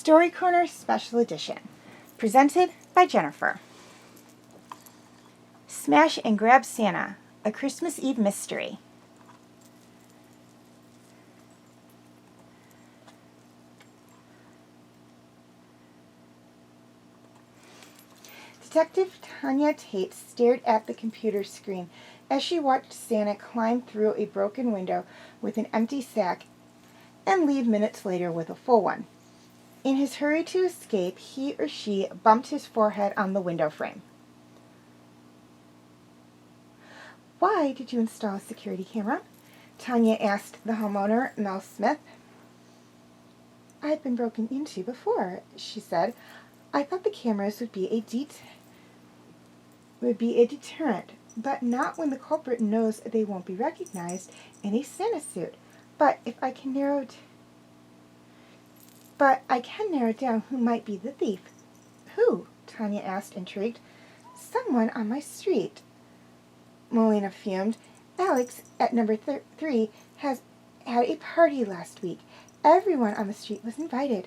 Story Corner Special Edition, presented by Jennifer. Smash and Grab Santa, a Christmas Eve mystery. Detective Tanya Tate stared at the computer screen as she watched Santa climb through a broken window with an empty sack and leave minutes later with a full one. In his hurry to escape, he or she bumped his forehead on the window frame. "Why did you install a security camera?" Tanya asked the homeowner, Mel Smith. "I've been broken into before," she said. "I thought the cameras would be a deterrent, but not when the culprit knows they won't be recognized in a Santa suit. But I can narrow down who might be the thief." "Who?" Tanya asked, intrigued. "Someone on my street," Melina fumed. "Alex at number 3 has had a party last week. Everyone on the street was invited."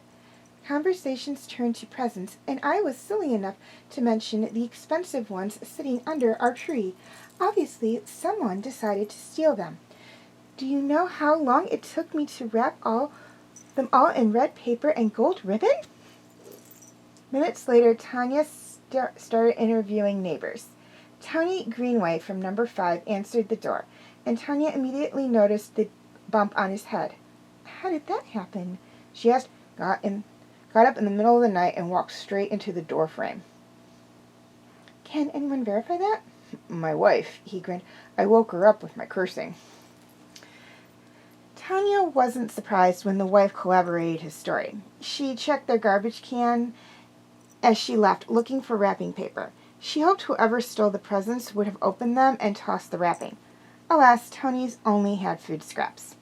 Conversations turned to presents, and I was silly enough to mention the expensive ones sitting under our tree. Obviously, someone decided to steal them. Do you know how long it took me to wrap them all in red paper and gold ribbon? Minutes later, Tanya started interviewing neighbors. Tony Greenway from number 5 answered the door, and Tanya immediately noticed the bump on his head. "How did that happen?" she asked. Got up in the middle of the night and walked straight into the door frame." "Can anyone verify that?" "My wife," he grinned. "I woke her up with my cursing." Tanya wasn't surprised when the wife corroborated his story. She checked their garbage can as she left, looking for wrapping paper. She hoped whoever stole the presents would have opened them and tossed the wrapping. Alas, Tony's only had food scraps.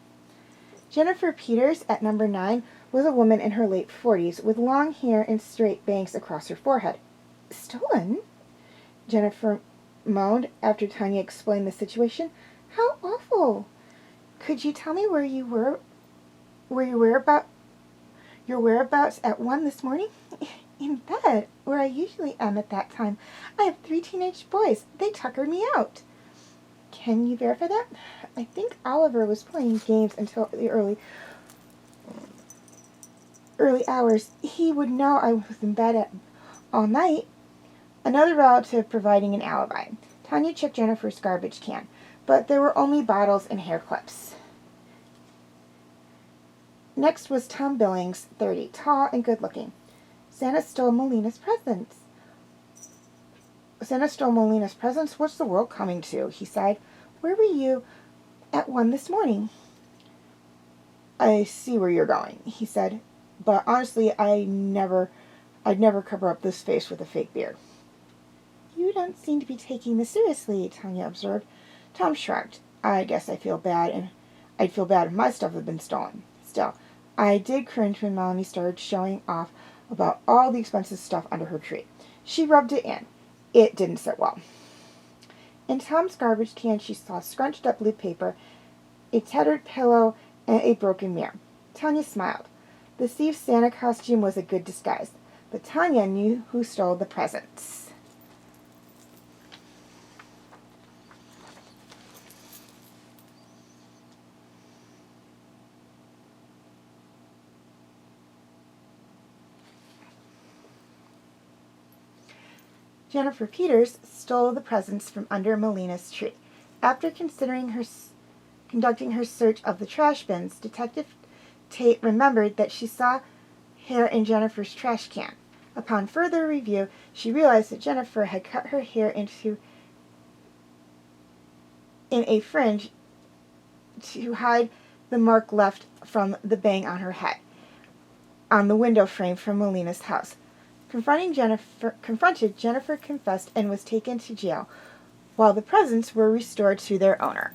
Jennifer Peters, at number 9, was a woman in her late 40s with long hair and straight bangs across her forehead. "Stolen?" Jennifer moaned after Tanya explained the situation. "How awful! Could you tell me your whereabouts at 1 this morning?" "In bed, where I usually am at that time. I have 3 teenage boys. They tuckered me out." "Can you verify that?" "I think Oliver was playing games until the early hours. He would know I was in bed all night." Another relative providing an alibi. Tanya checked Jennifer's garbage can, but there were only bottles and hair clips. Next was Tom Billings, 30, tall and good-looking. Santa stole Melina's presents." "What's the world coming to?" he sighed. "Where were you at 1 this morning?" "I see where you're going," he said. "But honestly, I'd never cover up this face with a fake beard." "You don't seem to be taking this seriously," Tanya observed. Tom shrugged. "I guess I'd feel bad if my stuff had been stolen. Still, I did cringe when Melanie started showing off about all the expensive stuff under her tree. She rubbed it in. It didn't sit well." In Tom's garbage can, she saw scrunched up blue paper, a tattered pillow, and a broken mirror. Tanya smiled. The thief Santa costume was a good disguise, but Tanya knew who stole the presents. Jennifer Peters stole the presents from under Melina's tree. After conducting her search of the trash bins, Detective Tate remembered that she saw hair in Jennifer's trash can. Upon further review, she realized that Jennifer had cut her hair in a fringe to hide the mark left from the bang on her head on the window frame from Melina's house. Confronted, Jennifer confessed and was taken to jail, while the presents were restored to their owner.